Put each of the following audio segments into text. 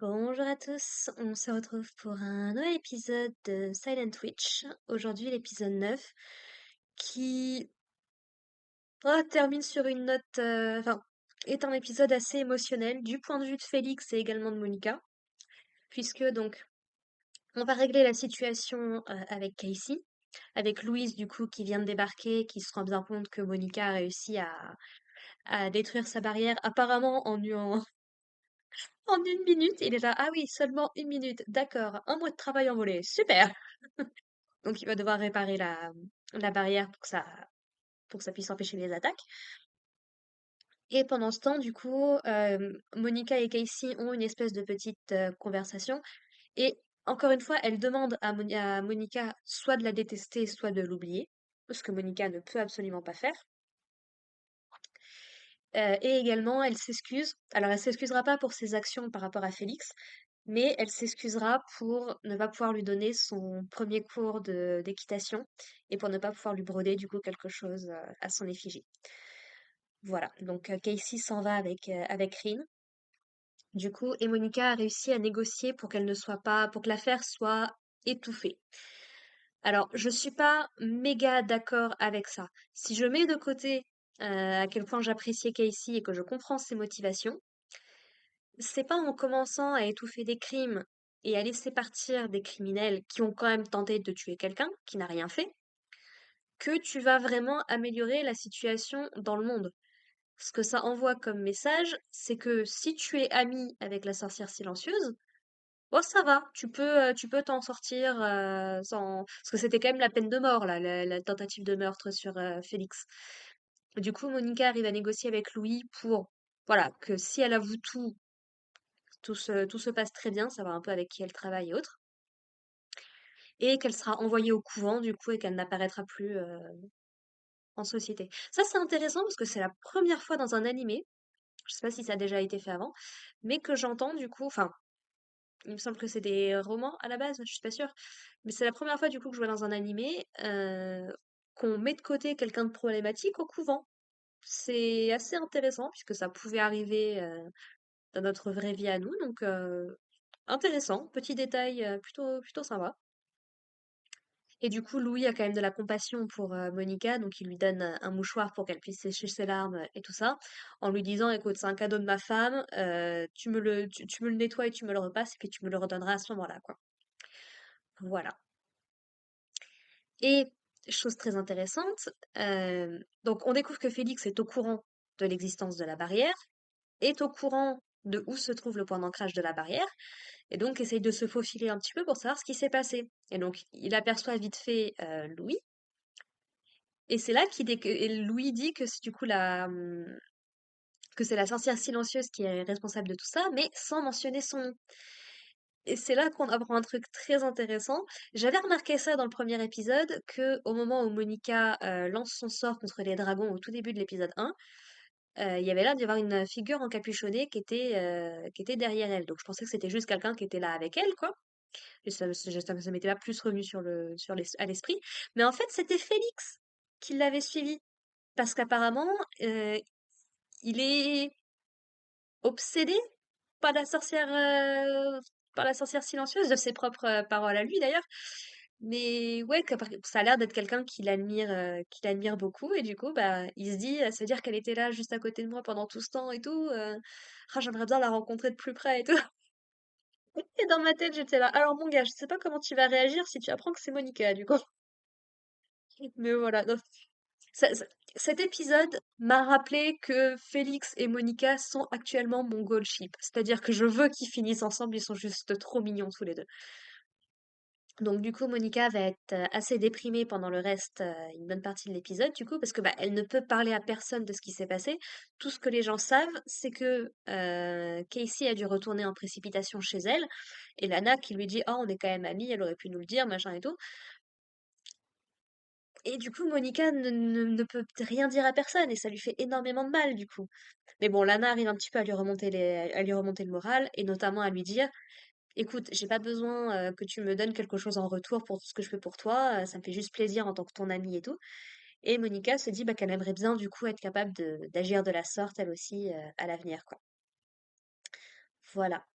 Bonjour à tous, on se retrouve pour un nouvel épisode de Silent Witch. Aujourd'hui, l'épisode 9 qui termine sur une note, est un épisode assez émotionnel du point de vue de Félix et également de Monica, puisque donc on va régler la situation avec Casey, avec Louise du coup qui vient de débarquer, qui se rend bien compte que Monica a réussi à détruire sa barrière, apparemment en une minute. Il est là, ah oui, seulement une minute, d'accord, un mois de travail en volée, super! Donc il va devoir réparer la barrière pour que ça puisse empêcher les attaques. Et pendant ce temps, du coup, Monica et Casey ont une espèce de petite conversation. Et encore une fois, elle demande à Monica soit de la détester, soit de l'oublier, ce que Monica ne peut absolument pas faire. Et également, elle s'excuse. Alors, elle s'excusera pas pour ses actions par rapport à Félix, mais elle s'excusera pour ne pas pouvoir lui donner son premier cours d'équitation et pour ne pas pouvoir lui broder du coup quelque chose à son effigie. Voilà, donc Casey s'en va avec Rin. Du coup, et Monica a réussi à négocier pour qu'elle ne soit pas, pour que l'affaire soit étouffée. Alors, je suis pas méga d'accord avec ça. Si je mets de côté à quel point j'appréciais Casey et que je comprends ses motivations, c'est pas en commençant à étouffer des crimes et à laisser partir des criminels qui ont quand même tenté de tuer quelqu'un, qui n'a rien fait, que tu vas vraiment améliorer la situation dans le monde. Ce que ça envoie comme message, c'est que si tu es ami avec la sorcière silencieuse, bon, ça va, tu peux t'en sortir sans... Parce que c'était quand même la peine de mort, là, la tentative de meurtre sur Félix. Du coup, Monica arrive à négocier avec Louis pour, voilà, que si elle avoue tout, tout se passe très bien, ça va un peu avec qui elle travaille et autres, et qu'elle sera envoyée au couvent, du coup, et qu'elle n'apparaîtra plus en société. Ça, c'est intéressant parce que c'est la première fois dans un animé, je sais pas si ça a déjà été fait avant, mais que j'entends du coup, enfin, il me semble que c'est des romans à la base, je suis pas sûre, mais c'est la première fois du coup que je vois dans un animé qu'on met de côté quelqu'un de problématique au couvent. C'est assez intéressant puisque ça pouvait arriver dans notre vraie vie à nous, donc intéressant, petit détail plutôt sympa. Et du coup, Louis a quand même de la compassion pour Monica, donc il lui donne un mouchoir pour qu'elle puisse sécher ses larmes et tout ça, en lui disant, écoute, c'est un cadeau de ma femme, tu me le nettoies et tu me le repasses, et puis tu me le redonneras à ce moment-là, quoi. Voilà. Et chose très intéressante, donc on découvre que Félix est au courant de l'existence de la barrière, est au courant de où se trouve le point d'ancrage de la barrière, et donc essaye de se faufiler un petit peu pour savoir ce qui s'est passé. Et donc il aperçoit vite fait Louis. Et c'est là et Louis dit que c'est du coup que c'est la sorcière silencieuse qui est responsable de tout ça, mais sans mentionner son nom. Et c'est là qu'on apprend un truc très intéressant. J'avais remarqué ça dans le premier épisode, que au moment où Monica lance son sort contre les dragons au tout début de l'épisode 1, il y avait l'air d'y avoir une figure encapuchonnée qui était derrière elle. Donc je pensais que c'était juste quelqu'un qui était là avec elle, quoi. Et ça m'était pas plus revenu à l'esprit. Mais en fait, c'était Félix qui l'avait suivi. Parce qu'apparemment, il est obsédé par la sorcière, par la sorcière silencieuse, de ses propres paroles à lui d'ailleurs. Mais ouais, ça a l'air d'être quelqu'un qui l'admire beaucoup, et du coup, bah, il se dit, ça veut dire qu'elle était là juste à côté de moi pendant tout ce temps et tout. Ah, j'aimerais bien la rencontrer de plus près et tout. Et dans ma tête, j'étais là. Alors mon gars, je sais pas comment tu vas réagir si tu apprends que c'est Monica, du coup. Mais voilà. Donc, Ça- ça- cet épisode m'a rappelé que Félix et Monica sont actuellement mon goal ship. C'est-à-dire que je veux qu'ils finissent ensemble, ils sont juste trop mignons tous les deux. Donc du coup, Monica va être assez déprimée pendant le reste, une bonne partie de l'épisode, du coup, parce que bah, elle ne peut parler à personne de ce qui s'est passé. Tout ce que les gens savent, c'est que Casey a dû retourner en précipitation chez elle, et Lana qui lui dit, oh, on est quand même amis, elle aurait pu nous le dire, machin et tout. Et du coup, Monica ne peut rien dire à personne et ça lui fait énormément de mal, du coup. Mais bon, Lana arrive un petit peu à lui remonter le moral et notamment à lui dire, écoute, j'ai pas besoin que tu me donnes quelque chose en retour pour tout ce que je fais pour toi, ça me fait juste plaisir en tant que ton amie et tout. Et Monica se dit bah, qu'elle aimerait bien, du coup, être capable d'agir de la sorte, elle aussi, à l'avenir, quoi. Voilà.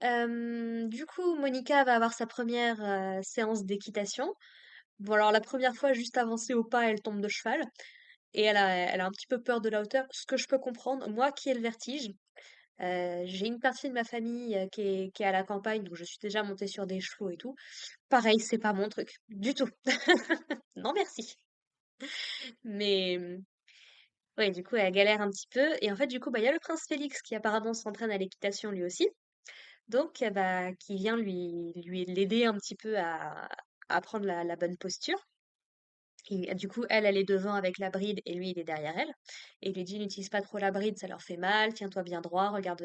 Du coup, Monica va avoir sa première séance d'équitation. Bon, alors la première fois, juste avancée au pas, elle tombe de cheval et elle a un petit peu peur de la hauteur, ce que je peux comprendre. Moi qui ai le vertige, j'ai une partie de ma famille qui est à la campagne, donc je suis déjà montée sur des chevaux et tout. Pareil, c'est pas mon truc, du tout. Non, merci. Mais ouais, du coup, elle galère un petit peu. Et en fait, du coup, bah, il y a le prince Félix qui apparemment s'entraîne à l'équitation lui aussi. Donc, bah, qui vient lui l'aider un petit peu à prendre la bonne posture. Et du coup, elle est devant avec la bride et lui, il est derrière elle. Et il lui dit, n'utilise pas trop la bride, ça leur fait mal, tiens-toi bien droit, regarde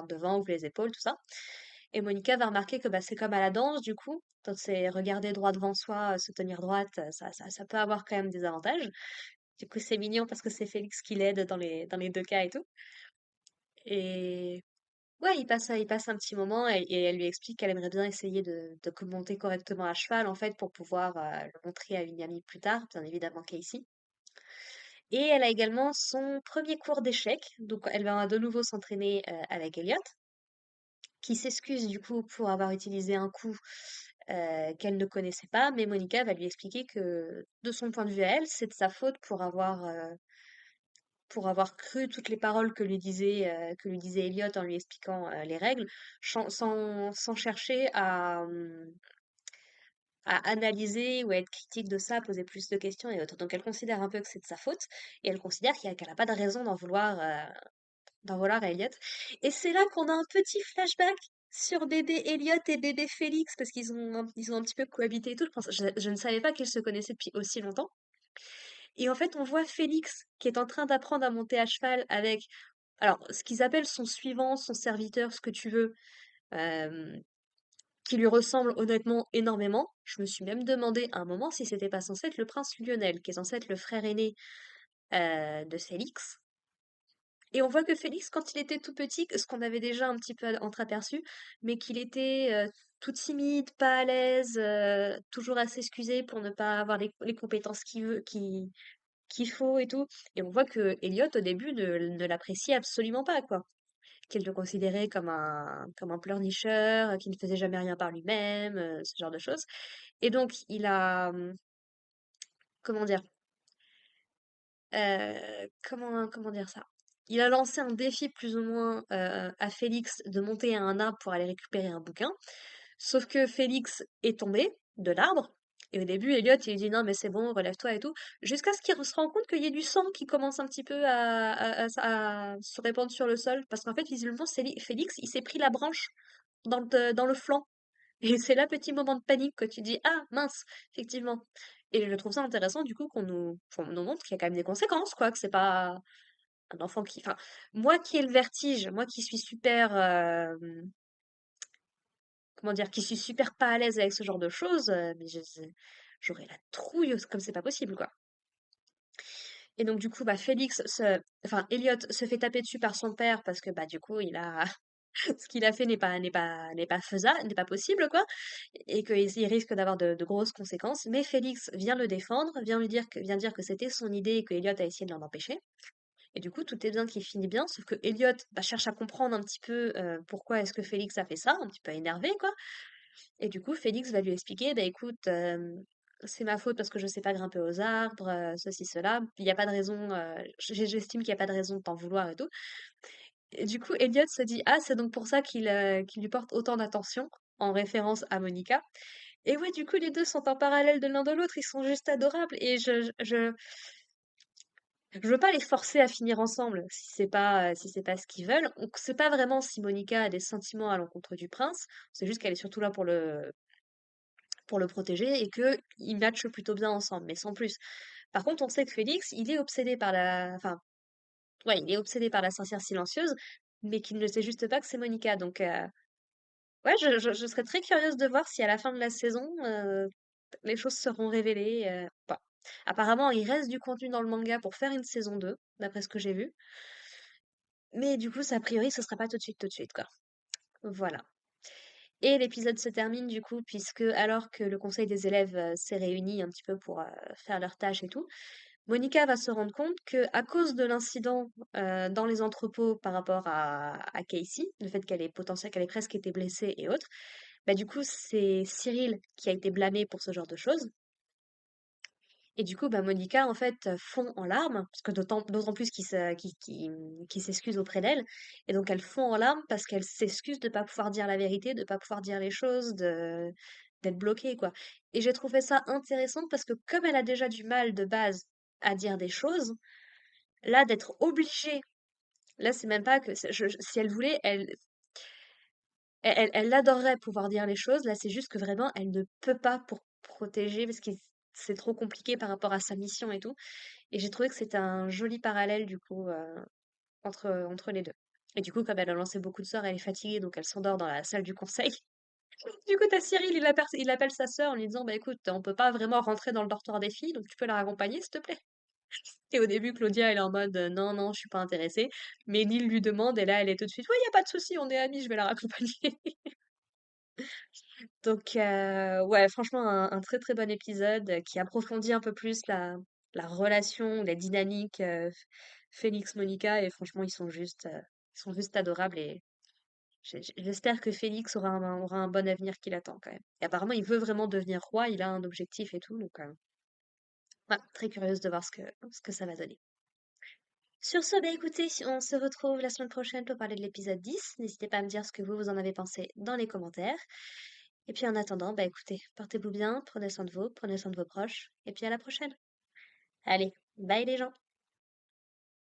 devant, ouvre les épaules, tout ça. Et Monica va remarquer que bah, c'est comme à la danse, du coup, quand c'est regarder droit devant soi, se tenir droite, ça peut avoir quand même des avantages. Du coup, c'est mignon parce que c'est Félix qui l'aide dans les deux cas et tout. Et ouais, il passe un petit moment et elle lui explique qu'elle aimerait bien essayer de monter correctement à cheval, en fait, pour pouvoir le montrer à une amie plus tard, bien évidemment Casey. Et elle a également son premier cours d'échecs, donc elle va de nouveau s'entraîner avec Elliot, qui s'excuse du coup pour avoir utilisé un coup qu'elle ne connaissait pas, mais Monica va lui expliquer que de son point de vue à elle, c'est de sa faute pour avoir cru toutes les paroles que lui disait Elliot en lui expliquant les règles, sans chercher à analyser ou à être critique de ça, à poser plus de questions et autres. Donc elle considère un peu que c'est de sa faute, et elle considère qu'elle n'a pas de raison d'en vouloir à Elliot. Et c'est là qu'on a un petit flashback sur bébé Elliot et bébé Félix, parce qu'ils ont un petit peu cohabité et tout. Je ne savais pas qu'ils se connaissaient depuis aussi longtemps. Et en fait, on voit Félix qui est en train d'apprendre à monter à cheval avec, alors, ce qu'ils appellent son suivant, son serviteur, ce que tu veux, euh, qui lui ressemble honnêtement énormément. Je me suis même demandé à un moment si c'était pas censé être le prince Lionel, qui est censé être le frère aîné de Félix. Et on voit que Félix, quand il était tout petit, ce qu'on avait déjà un petit peu entreaperçu, mais qu'il était tout timide, pas à l'aise, toujours à s'excuser pour ne pas avoir les compétences qu'il faut et tout. Et on voit que Elliot, au début, ne l'appréciait absolument pas, quoi. Qu'il le considérait comme un pleurnicheur, qui ne faisait jamais rien par lui-même, ce genre de choses. Et donc, il a, comment dire, comment dire ça? Il a lancé un défi plus ou moins à Félix de monter à un arbre pour aller récupérer un bouquin. Sauf que Félix est tombé de l'arbre. Et au début, Elliot, il dit non, mais c'est bon, relève-toi et tout. Jusqu'à ce qu'il se rende compte qu'il y ait du sang qui commence un petit peu à se répandre sur le sol. Parce qu'en fait, visiblement, Félix, il s'est pris la branche dans le flanc. Et c'est là, petit moment de panique, que tu dis, ah, mince, effectivement. Et je trouve ça intéressant, du coup, qu'on nous montre qu'il y a quand même des conséquences, quoi, que c'est pas un enfant qui, enfin, moi qui ai le vertige, moi qui suis super, comment dire, qui suis super pas à l'aise avec ce genre de choses, mais j'aurais la trouille, comme c'est pas possible, quoi. Et donc, du coup, bah, enfin, Elliot se fait taper dessus par son père parce que, bah, du coup, ce qu'il a fait n'est pas faisable, n'est pas possible, quoi, et qu'il risque d'avoir de grosses conséquences. Mais Félix vient le défendre, vient dire que c'était son idée et que Elliot a essayé de l'en empêcher. Et du coup, tout est bien qui finit bien, sauf que Elliot bah, cherche à comprendre un petit peu pourquoi est-ce que Félix a fait ça, un petit peu énervé, quoi. Et du coup, Félix va lui expliquer, bah écoute, c'est ma faute parce que je sais pas grimper aux arbres, ceci, cela. Il n'y a pas de raison, j'estime qu'il n'y a pas de raison de t'en vouloir et tout. Et du coup, Elliot se dit, ah, c'est donc pour ça qu'il lui porte autant d'attention, en référence à Monica. Et ouais, du coup, les deux sont en parallèle de l'un de l'autre, ils sont juste adorables. Et je veux pas les forcer à finir ensemble si c'est pas ce qu'ils veulent. On sait pas vraiment si Monica a des sentiments à l'encontre du prince. C'est juste qu'elle est surtout là pour le protéger et que ils matchent plutôt bien ensemble, mais sans plus. Par contre, on sait que Félix, il est obsédé enfin, ouais, il est obsédé par la sorcière silencieuse, mais qu'il ne sait juste pas que c'est Monica. Donc, ouais, je serais très curieuse de voir si à la fin de la saison, les choses seront révélées. Pas. Apparemment, il reste du contenu dans le manga pour faire une saison 2, d'après ce que j'ai vu. Mais du coup, ça, a priori, ce sera pas tout de suite, quoi. Voilà. Et l'épisode se termine du coup, puisque alors que le conseil des élèves s'est réuni un petit peu pour faire leurs tâches et tout, Monica va se rendre compte que à cause de l'incident dans les entrepôts par rapport à Casey, le fait qu'elle est potentielle, qu'elle ait presque été blessée et autres, bah du coup c'est Cyril qui a été blâmé pour ce genre de choses. Et du coup, bah, Monica, en fait, fond en larmes, parce que d'autant plus qu'il s'excuse auprès d'elle. Et donc, elle fond en larmes parce qu'elle s'excuse de pas pouvoir dire la vérité, de pas pouvoir dire les choses, d'être bloquée, quoi. Et j'ai trouvé ça intéressant parce que comme elle a déjà du mal de base à dire des choses, là, d'être obligée, là, c'est même pas que, si elle voulait, elle adorerait pouvoir dire les choses. Là, c'est juste que vraiment, elle ne peut pas pour protéger parce que c'est trop compliqué par rapport à sa mission et tout. Et j'ai trouvé que c'était un joli parallèle du coup entre les deux. Et du coup, comme elle a lancé beaucoup de sorts, elle est fatiguée, donc elle s'endort dans la salle du conseil. Du coup, t'as Cyril, il appelle sa sœur en lui disant, bah écoute, on peut pas vraiment rentrer dans le dortoir des filles, donc tu peux la raccompagner, s'il te plaît. Et au début, Claudia, elle est en mode, non, non, je suis pas intéressée. Mais Lille lui demande, et là, elle est tout de suite, oui, y a pas de souci, on est amis, je vais la raccompagner. Donc, ouais, franchement, un très très bon épisode qui approfondit un peu plus la relation, la dynamique Félix-Monica. Et franchement, ils sont juste adorables. Et j'espère que Félix aura un bon avenir qui l'attend quand même. Et apparemment, il veut vraiment devenir roi, il a un objectif et tout. Donc, ouais, très curieuse de voir ce que ça va donner. Sur ce, bah écoutez, on se retrouve la semaine prochaine pour parler de l'épisode 10. N'hésitez pas à me dire ce que vous en avez pensé dans les commentaires. Et puis en attendant, bah écoutez, portez-vous bien, prenez soin de vous, prenez soin de vos proches, et puis à la prochaine. Allez, bye les gens!